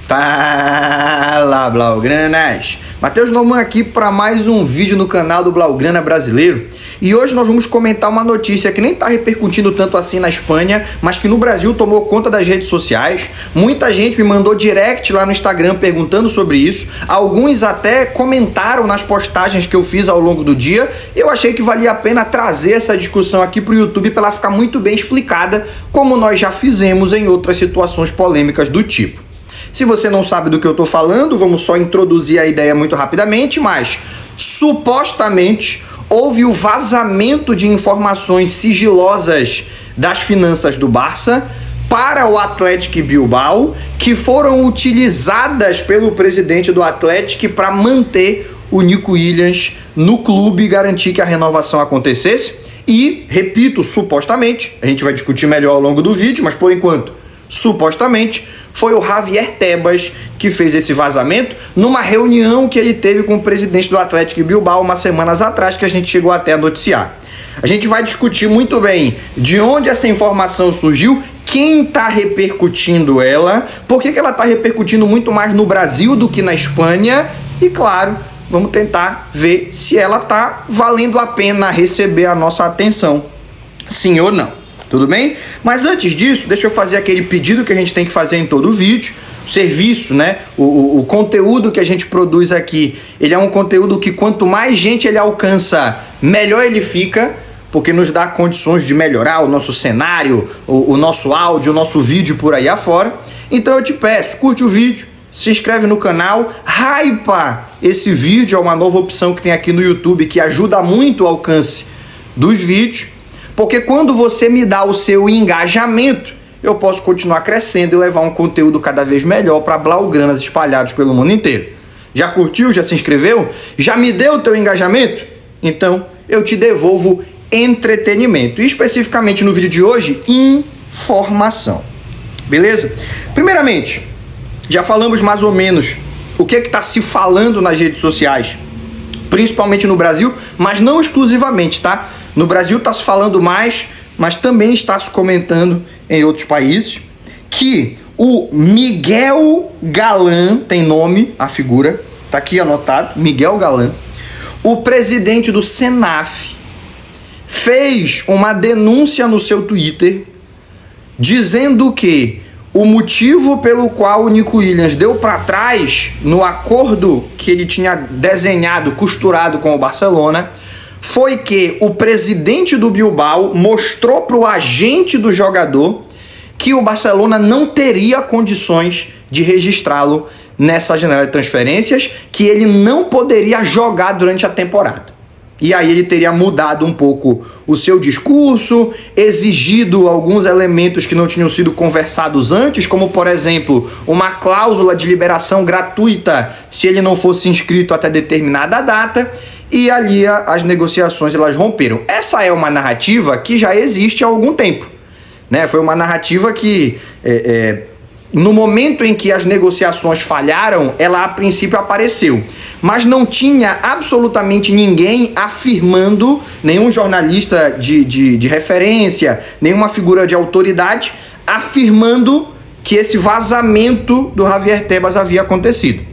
Fala, Blaugranas! Matheus Norman aqui para mais um vídeo no canal do Blaugrana Brasileiro. E hoje nós vamos comentar uma notícia que nem está repercutindo tanto assim na Espanha, mas que no Brasil tomou conta das redes sociais. Muita gente me mandou direct lá no Instagram perguntando sobre isso. Alguns até comentaram nas postagens que eu fiz ao longo do dia. Eu achei que valia a pena trazer essa discussão aqui para o YouTube para ela ficar muito bem explicada, como nós já fizemos em outras situações polêmicas do tipo. Se você não sabe do que eu estou falando, vamos só introduzir a ideia muito rapidamente, mas supostamente houve o vazamento de informações sigilosas das finanças do Barça para o Athletic Bilbao, que foram utilizadas pelo presidente do Athletic para manter o Nico Williams no clube e garantir que a renovação acontecesse. E, repito, supostamente, a gente vai discutir melhor ao longo do vídeo, mas por enquanto, supostamente, foi o Javier Tebas que fez esse vazamento numa reunião que ele teve com o presidente do Athletic Bilbao umas semanas atrás, que a gente chegou até a noticiar. A gente vai discutir muito bem de onde essa informação surgiu, quem está repercutindo ela, por que ela está repercutindo muito mais no Brasil do que na Espanha e, claro, vamos tentar ver se ela está valendo a pena receber a nossa atenção, sim ou não. Tudo bem? Mas antes disso, deixa eu fazer aquele pedido que a gente tem que fazer em todo vídeo. O serviço, né? O conteúdo que a gente produz aqui, ele é um conteúdo que quanto mais gente ele alcança, melhor ele fica, porque nos dá condições de melhorar o nosso cenário, o nosso áudio, o nosso vídeo por aí afora. Então eu te peço, curte o vídeo, se inscreve no canal, hypa esse vídeo, é uma nova opção que tem aqui no YouTube que ajuda muito o alcance dos vídeos. Porque quando você me dá o seu engajamento, eu posso continuar crescendo e levar um conteúdo cada vez melhor para blaugranas espalhados pelo mundo inteiro. Já curtiu? Já se inscreveu? Já me deu o teu engajamento? Então, eu te devolvo entretenimento. E especificamente no vídeo de hoje, informação. Beleza? Primeiramente, já falamos mais ou menos o que está se falando nas redes sociais, principalmente no Brasil, mas não exclusivamente, tá? No Brasil está se falando mais, mas também está se comentando em outros países, que o Miguel Galán, tem nome, a figura, está aqui anotado, Miguel Galán, o presidente do Senaf, fez uma denúncia no seu Twitter, dizendo que o motivo pelo qual o Nico Williams deu para trás no acordo que ele tinha desenhado, costurado com o Barcelona, foi que o presidente do Bilbao mostrou para o agente do jogador que o Barcelona não teria condições de registrá-lo nessa janela de transferências, que ele não poderia jogar durante a temporada. E aí ele teria mudado um pouco o seu discurso, exigido alguns elementos que não tinham sido conversados antes, como, por exemplo, uma cláusula de liberação gratuita se ele não fosse inscrito até determinada data. E ali as negociações elas romperam. Essa é uma narrativa que já existe há algum tempo, né? Foi uma narrativa que, no momento em que as negociações falharam, ela a princípio apareceu. Mas não tinha absolutamente ninguém afirmando, nenhum jornalista de referência, nenhuma figura de autoridade, afirmando que esse vazamento do Javier Tebas havia acontecido.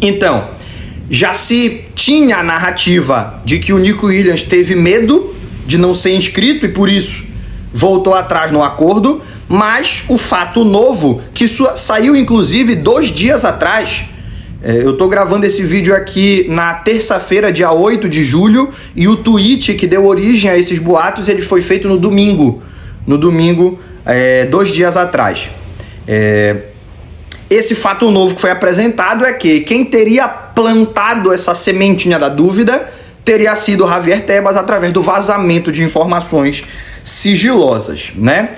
Então, já se tinha a narrativa de que o Nico Williams teve medo de não ser inscrito e por isso voltou atrás no acordo, mas o fato novo, que saiu inclusive 2 dias atrás, eu estou gravando esse vídeo aqui na terça-feira, dia 8 de julho, e o tweet que deu origem a esses boatos, ele foi feito no domingo, 2 dias atrás. Esse fato novo que foi apresentado é que quem teria plantado essa sementinha da dúvida teria sido o Javier Tebas através do vazamento de informações sigilosas, né?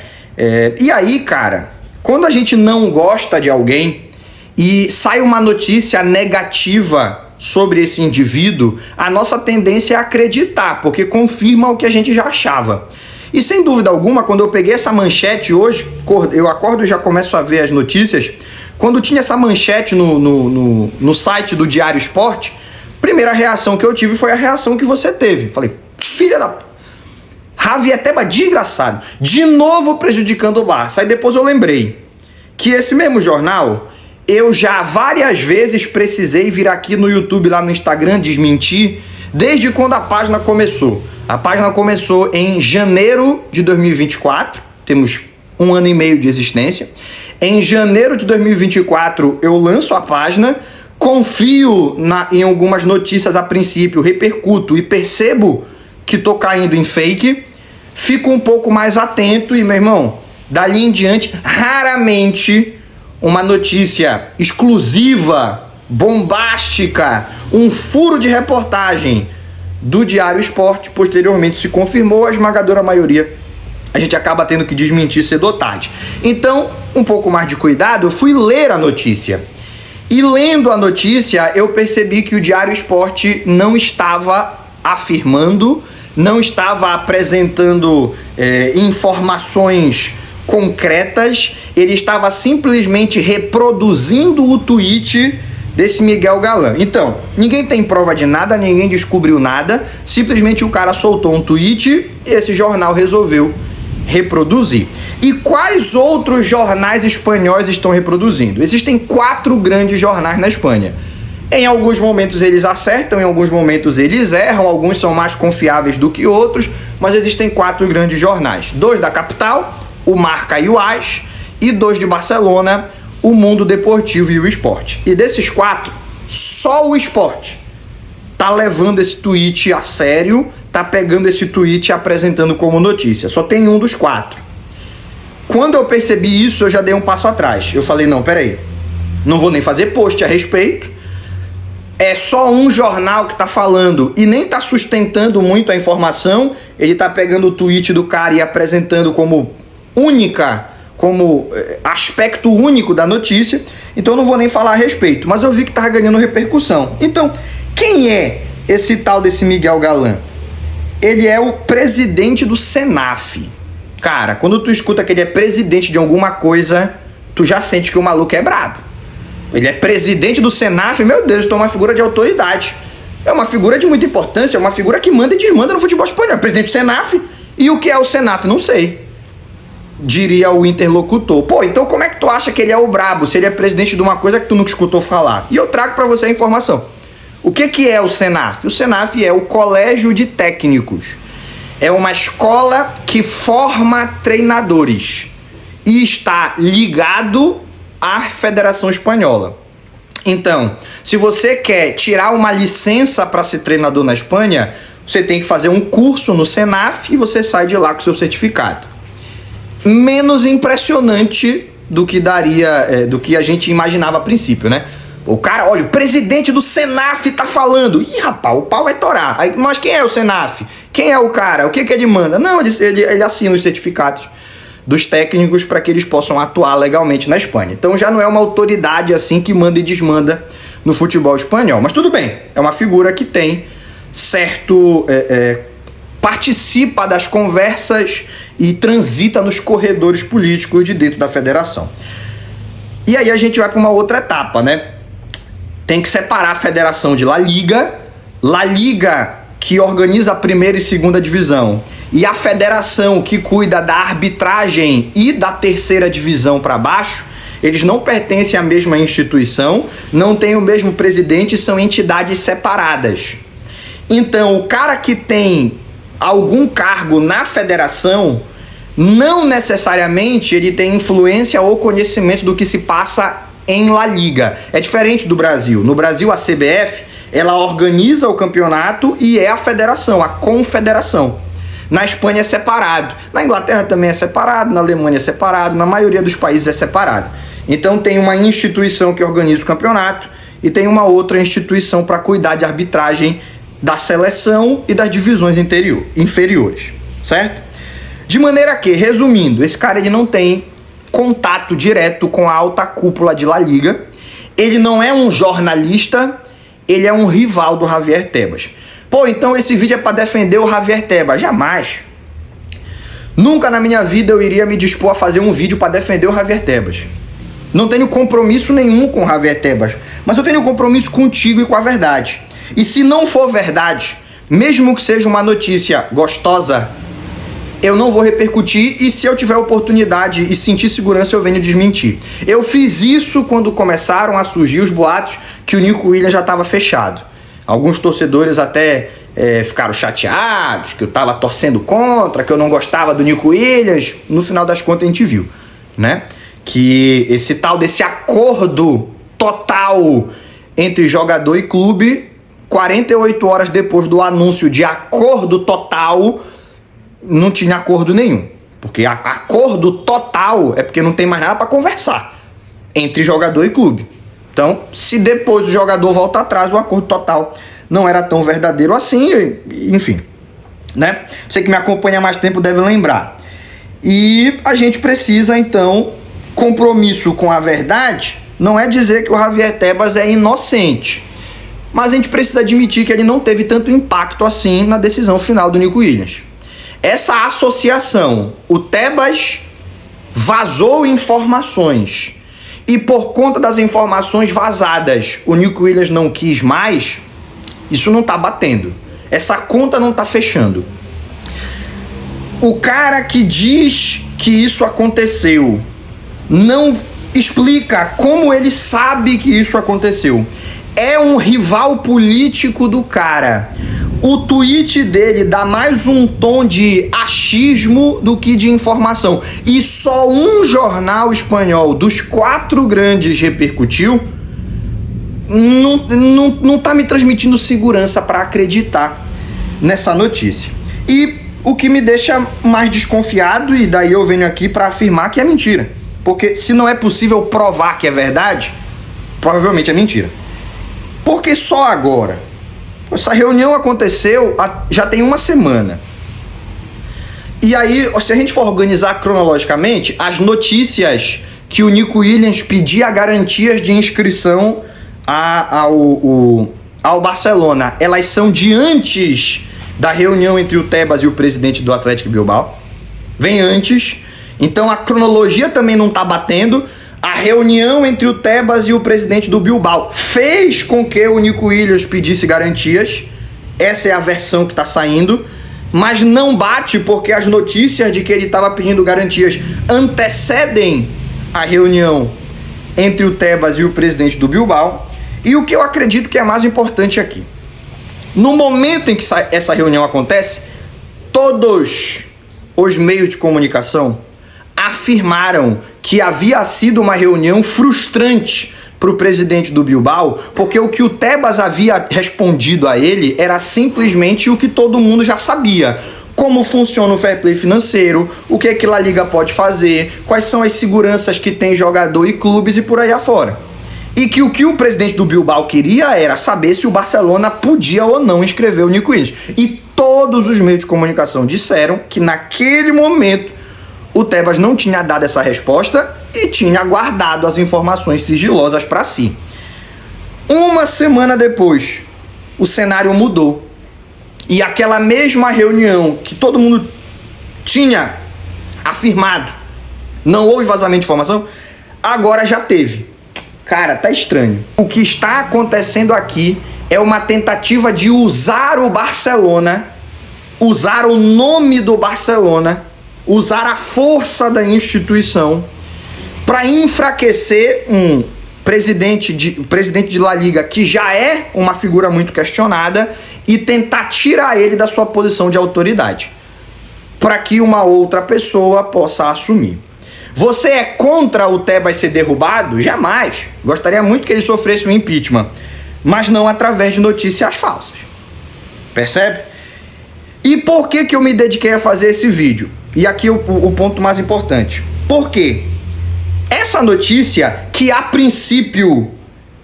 E aí, cara, quando a gente não gosta de alguém e sai uma notícia negativa sobre esse indivíduo, a nossa tendência é acreditar, porque confirma o que a gente já achava. E sem dúvida alguma, quando eu peguei essa manchete hoje, eu acordo e já começo a ver as notícias. Quando tinha essa manchete no site do Diário Esporte, a primeira reação que eu tive foi a reação que você teve. Falei, filha da... Javier Tebas, desgraçado, de novo prejudicando o Barça. Aí depois eu lembrei que esse mesmo jornal, eu já várias vezes precisei vir aqui no YouTube, lá no Instagram, desmentir, desde quando a página começou. A página começou em janeiro de 2024, temos 1 ano e meio de existência. Em janeiro de 2024 eu lanço a página, confio em algumas notícias a princípio, repercuto e percebo que tô caindo em fake, fico um pouco mais atento e, meu irmão, dali em diante, raramente uma notícia exclusiva, bombástica, um furo de reportagem do Diário Esporte posteriormente se confirmou, a esmagadora maioria a gente acaba tendo que desmentir cedo ou tarde. Então, um pouco mais de cuidado, eu fui ler a notícia. E lendo a notícia, eu percebi que o Diário Esporte não estava afirmando, não estava apresentando informações concretas, ele estava simplesmente reproduzindo o tweet desse Miguel Galán. Então, ninguém tem prova de nada, ninguém descobriu nada, simplesmente o cara soltou um tweet e esse jornal resolveu reproduzir. E quais outros jornais espanhóis estão reproduzindo? Existem 4 grandes jornais na Espanha. Em alguns momentos eles acertam, em alguns momentos eles erram, alguns são mais confiáveis do que outros, mas existem 4 grandes jornais. 2 da capital, o Marca e o AS, e 2 de Barcelona, o Mundo Deportivo e o Esporte. E desses 4, só o Esporte tá levando esse tweet a sério, tá pegando esse tweet e apresentando como notícia. Só tem um dos 4. Quando eu percebi isso, eu já dei um passo atrás. Eu falei, não, peraí, não vou nem fazer post a respeito. É só um jornal que tá falando e nem tá sustentando muito a informação. Ele tá pegando o tweet do cara e apresentando como aspecto único da notícia. Então eu não vou nem falar a respeito. Mas eu vi que tava ganhando repercussão. Então, quem é esse tal desse Miguel Galán? Ele é o presidente do Senaf. Cara, quando tu escuta que ele é presidente de alguma coisa, tu já sente que o maluco é brabo. Ele é presidente do Senaf, meu Deus, então é uma figura de autoridade. É uma figura de muita importância, é uma figura que manda e desmanda no futebol espanhol. Presidente do Senaf. E o que é o Senaf? Não sei. Diria o interlocutor. Pô, então como é que tu acha que ele é o brabo, se ele é presidente de uma coisa que tu nunca escutou falar? E eu trago pra você a informação. O que é o Senaf? O Senaf é o Colégio de Técnicos. É uma escola que forma treinadores e está ligado à Federação Espanhola. Então, se você quer tirar uma licença para ser treinador na Espanha, você tem que fazer um curso no Senaf e você sai de lá com seu certificado. Menos impressionante do que do que a gente imaginava a princípio, né? O cara, olha, o presidente do Senaf tá falando. Ih, rapaz, o pau vai torar. Aí, mas quem é o Senaf? Quem é o cara? O que ele manda? Não, ele assina os certificados dos técnicos para que eles possam atuar legalmente na Espanha. Então já não é uma autoridade assim que manda e desmanda no futebol espanhol. Mas tudo bem, é uma figura que tem certo... participa das conversas e transita nos corredores políticos de dentro da federação. E aí a gente vai para uma outra etapa, né? Tem que separar a federação de La Liga que organiza a primeira e segunda divisão, e a federação que cuida da arbitragem e da terceira divisão para baixo. Eles não pertencem à mesma instituição, não têm o mesmo presidente, são entidades separadas. Então, o cara que tem algum cargo na federação, não necessariamente ele tem influência ou conhecimento do que se passa em La Liga. É diferente do Brasil. No Brasil, a CBF, ela organiza o campeonato e é a federação, a confederação. Na Espanha é separado. Na Inglaterra também é separado, na Alemanha é separado, na maioria dos países é separado. Então tem uma instituição que organiza o campeonato e tem uma outra instituição para cuidar de arbitragem da seleção e das divisões inferiores, certo? De maneira que, resumindo, esse cara ele não tem contato direto com a alta cúpula de La Liga, ele não é um jornalista, ele é um rival do Javier Tebas. Pô, então esse vídeo é para defender o Javier Tebas? Jamais. Nunca na minha vida eu iria me dispor a fazer um vídeo para defender o Javier Tebas. Não tenho compromisso nenhum com o Javier Tebas, mas eu tenho compromisso contigo e com a verdade. E se não for verdade, mesmo que seja uma notícia gostosa, eu não vou repercutir e se eu tiver oportunidade e sentir segurança eu venho desmentir. Eu fiz isso quando começaram a surgir os boatos que o Nico Williams já estava fechado. Alguns torcedores até ficaram chateados, que eu estava torcendo contra, que eu não gostava do Nico Williams. No final das contas a gente viu, né? Que esse tal desse acordo total entre jogador e clube, 48 horas depois do anúncio de acordo total, não tinha acordo nenhum. Porque acordo total é porque não tem mais nada para conversar entre jogador e clube. Então, se depois o jogador volta atrás, o acordo total não era tão verdadeiro assim, enfim, né? Você que me acompanha há mais tempo deve lembrar. E a gente precisa, então, compromisso com a verdade não é dizer que o Javier Tebas é inocente, mas a gente precisa admitir que ele não teve tanto impacto assim na decisão final do Nico Williams. Essa associação, o Tebas vazou informações e por conta das informações vazadas o Nico Williams não quis mais, isso não tá batendo. Essa conta não tá fechando. O cara que diz que isso aconteceu não explica como ele sabe que isso aconteceu. É um rival político do cara. O tweet dele dá mais um tom de achismo do que de informação. E só um jornal espanhol dos 4 grandes repercutiu. Não tá me transmitindo segurança para acreditar nessa notícia. E o que me deixa mais desconfiado, e daí eu venho aqui para afirmar que é mentira. Porque se não é possível provar que é verdade, provavelmente é mentira. Porque só agora, essa reunião aconteceu já tem uma semana. E aí, se a gente for organizar cronologicamente, as notícias que o Nico Williams pedia garantias de inscrição ao Barcelona, elas são de antes da reunião entre o Tebas e o presidente do Athletic Bilbao. Vem antes. Então a cronologia também não está batendo. A reunião entre o Tebas e o presidente do Bilbao fez com que o Nico Williams pedisse garantias. Essa é a versão que está saindo. Mas não bate porque as notícias de que ele estava pedindo garantias antecedem a reunião entre o Tebas e o presidente do Bilbao. E o que eu acredito que é mais importante aqui. No momento em que essa reunião acontece, todos os meios de comunicação afirmaram que havia sido uma reunião frustrante para o presidente do Bilbao, porque o que o Tebas havia respondido a ele era simplesmente o que todo mundo já sabia. Como funciona o fair play financeiro, o que a Liga pode fazer, quais são as seguranças que tem jogador e clubes e por aí afora. E que o presidente do Bilbao queria era saber se o Barcelona podia ou não inscrever o Nico Williams. E todos os meios de comunicação disseram que naquele momento o Tebas não tinha dado essa resposta e tinha guardado as informações sigilosas para si. Uma semana depois, o cenário mudou. E aquela mesma reunião que todo mundo tinha afirmado, não houve vazamento de informação, agora já teve. Cara, tá estranho. O que está acontecendo aqui é uma tentativa de usar o Barcelona, usar o nome do Barcelona, usar a força da instituição para enfraquecer um presidente de La Liga que já é uma figura muito questionada e tentar tirar ele da sua posição de autoridade para que uma outra pessoa possa assumir. Você é contra o Tebas ser derrubado? Jamais. Gostaria muito que ele sofresse um impeachment, mas não através de notícias falsas. Percebe? E por que eu me dediquei a fazer esse vídeo? E aqui o ponto mais importante. Por quê? Essa notícia, que a princípio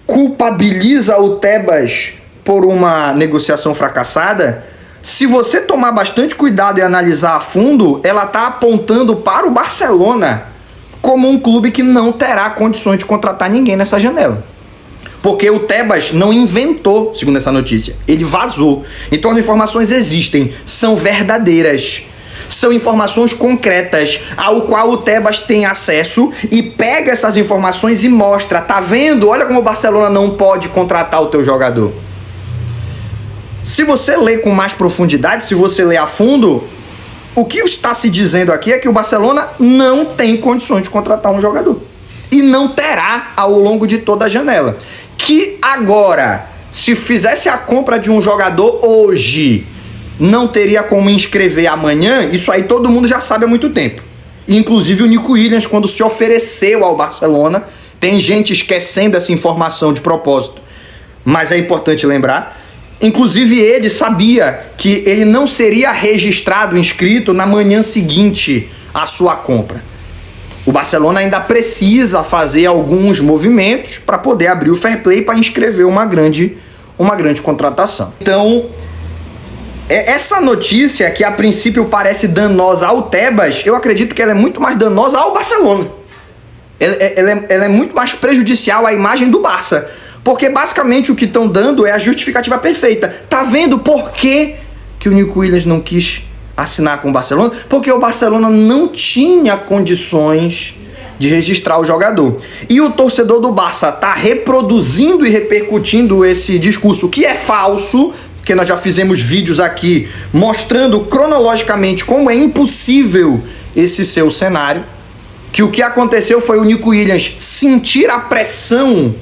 culpabiliza o Tebas por uma negociação fracassada, se você tomar bastante cuidado e analisar a fundo, ela está apontando para o Barcelona como um clube que não terá condições de contratar ninguém nessa janela. Porque o Tebas não inventou, segundo essa notícia, ele vazou. Então as informações existem, são verdadeiras. São informações concretas, ao qual o Tebas tem acesso e pega essas informações e mostra. Tá vendo? Olha como o Barcelona não pode contratar o teu jogador. Se você ler com mais profundidade, se você ler a fundo, O que está se dizendo aqui é que o Barcelona não tem condições de contratar um jogador. E não terá ao longo de toda a janela. Que agora, se fizesse a compra de um jogador hoje, não teria como inscrever amanhã, isso aí todo mundo já sabe há muito tempo. Inclusive o Nico Williams, quando se ofereceu ao Barcelona, tem gente esquecendo essa informação de propósito, mas é importante lembrar. Inclusive ele sabia que ele não seria registrado, inscrito na manhã seguinte à sua compra. O Barcelona ainda precisa fazer alguns movimentos para poder abrir o fair play para inscrever uma grande contratação. Então, essa notícia que a princípio parece danosa ao Tebas, eu acredito que ela é muito mais danosa ao Barcelona. Ela é muito mais prejudicial à imagem do Barça. Porque basicamente o que estão dando é a justificativa perfeita. Tá vendo por que o Nico Williams não quis assinar com o Barcelona? Porque o Barcelona não tinha condições de registrar o jogador. E o torcedor do Barça tá reproduzindo e repercutindo esse discurso, que é falso, porque nós já fizemos vídeos aqui mostrando cronologicamente como é impossível esse seu cenário. Que o que aconteceu foi o Nico Williams sentir a pressão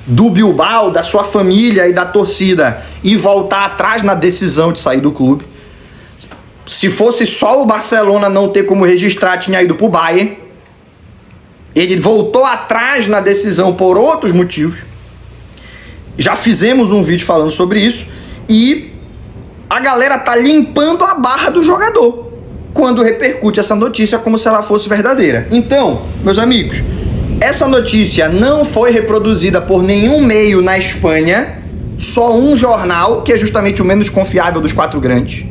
do Bilbao, da sua família e da torcida e voltar atrás na decisão de sair do clube. Se fosse só o Barcelona não ter como registrar, tinha ido pro Bayern. Ele voltou atrás na decisão por outros motivos. Já fizemos um vídeo falando sobre isso e a galera tá limpando a barra do jogador quando repercute essa notícia como se ela fosse verdadeira. Então, meus amigos, essa notícia não foi reproduzida por nenhum meio na Espanha, só um jornal, que é justamente o menos confiável dos 4 grandes.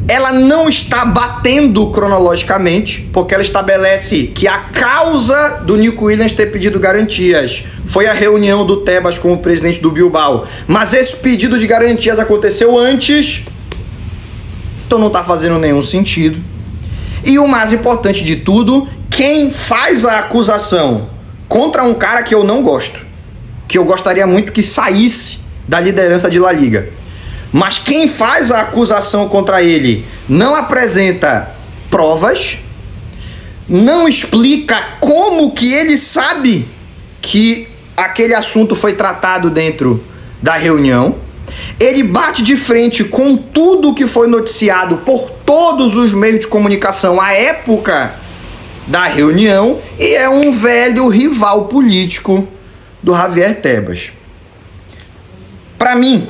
Ela não está batendo cronologicamente, porque ela estabelece que a causa do Nico Williams ter pedido garantias foi a reunião do Tebas com o presidente do Bilbao. Mas esse pedido de garantias aconteceu antes, então não está fazendo nenhum sentido. E o mais importante de tudo, quem faz a acusação contra um cara que eu não gosto, que eu gostaria muito que saísse da liderança de La Liga, mas quem faz a acusação contra ele não apresenta provas, não explica como que ele sabe que aquele assunto foi tratado dentro da reunião. Ele bate de frente com tudo que foi noticiado por todos os meios de comunicação à época da reunião e é um velho rival político do Javier Tebas. Para mim,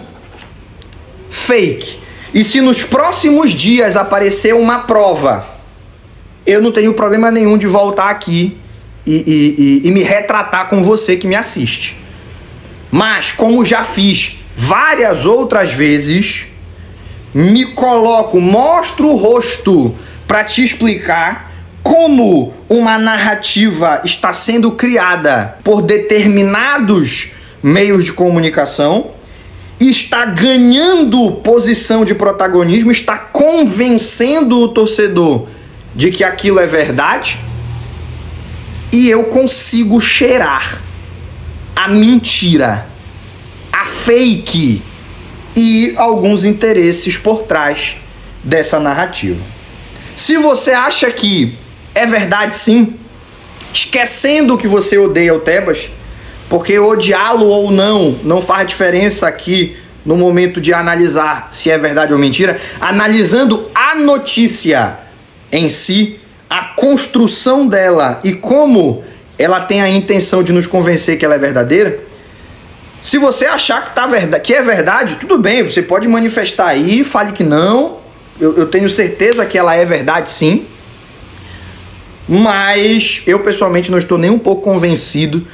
fake. E se nos próximos dias aparecer uma prova, eu não tenho problema nenhum de voltar aqui e me retratar com você que me assiste. Mas, como já fiz várias outras vezes, me coloco, mostro o rosto para te explicar como uma narrativa está sendo criada por determinados meios de comunicação, está ganhando posição de protagonismo, está convencendo o torcedor de que aquilo é verdade, e eu consigo cheirar a mentira, a fake e alguns interesses por trás dessa narrativa. Se você acha que é verdade, sim, esquecendo que você odeia o Tebas, porque odiá-lo ou não faz diferença aqui no momento de analisar se é verdade ou mentira, analisando a notícia em si, a construção dela e como ela tem a intenção de nos convencer que ela é verdadeira. Se você achar que é verdade, tudo bem, você pode manifestar aí, fale que não. Eu tenho certeza que ela é verdade, sim. Mas eu pessoalmente não estou nem um pouco convencido.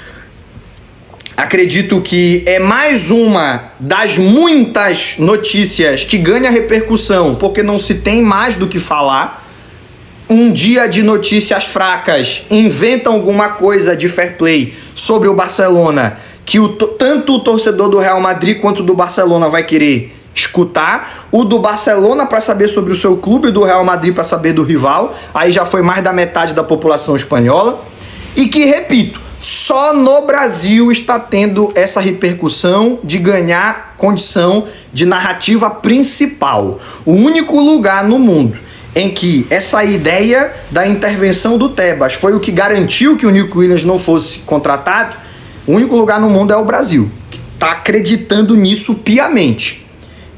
Acredito que é mais uma das muitas notícias que ganha repercussão, porque não se tem mais do que falar. Um dia de notícias fracas, inventam alguma coisa de fair play sobre o Barcelona, que tanto o torcedor do Real Madrid quanto do Barcelona vai querer escutar. O do Barcelona para saber sobre o seu clube, do Real Madrid para saber do rival. Aí já foi mais da metade da população espanhola. E que, repito, só no Brasil está tendo essa repercussão de ganhar condição de narrativa principal. O único lugar no mundo em que essa ideia da intervenção do Tebas foi o que garantiu que o Nico Williams não fosse contratado, o único lugar no mundo é o Brasil, que está acreditando nisso piamente.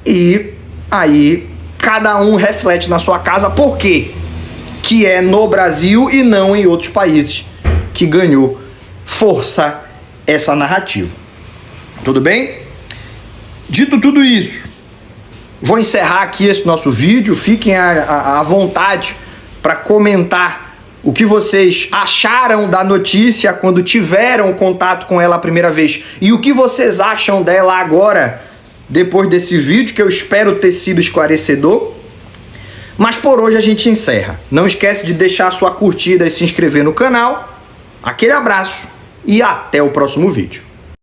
E aí cada um reflete na sua casa por quê que é no Brasil e não em outros países que ganhou força essa narrativa. Tudo bem? Dito tudo isso, vou encerrar aqui esse nosso vídeo. Fiquem à vontade para comentar o que vocês acharam da notícia quando tiveram contato com ela a primeira vez e o que vocês acham dela agora, depois desse vídeo, que eu espero ter sido esclarecedor. Mas por hoje a gente encerra. Não esquece de deixar a sua curtida e se inscrever no canal. Aquele abraço e até o próximo vídeo.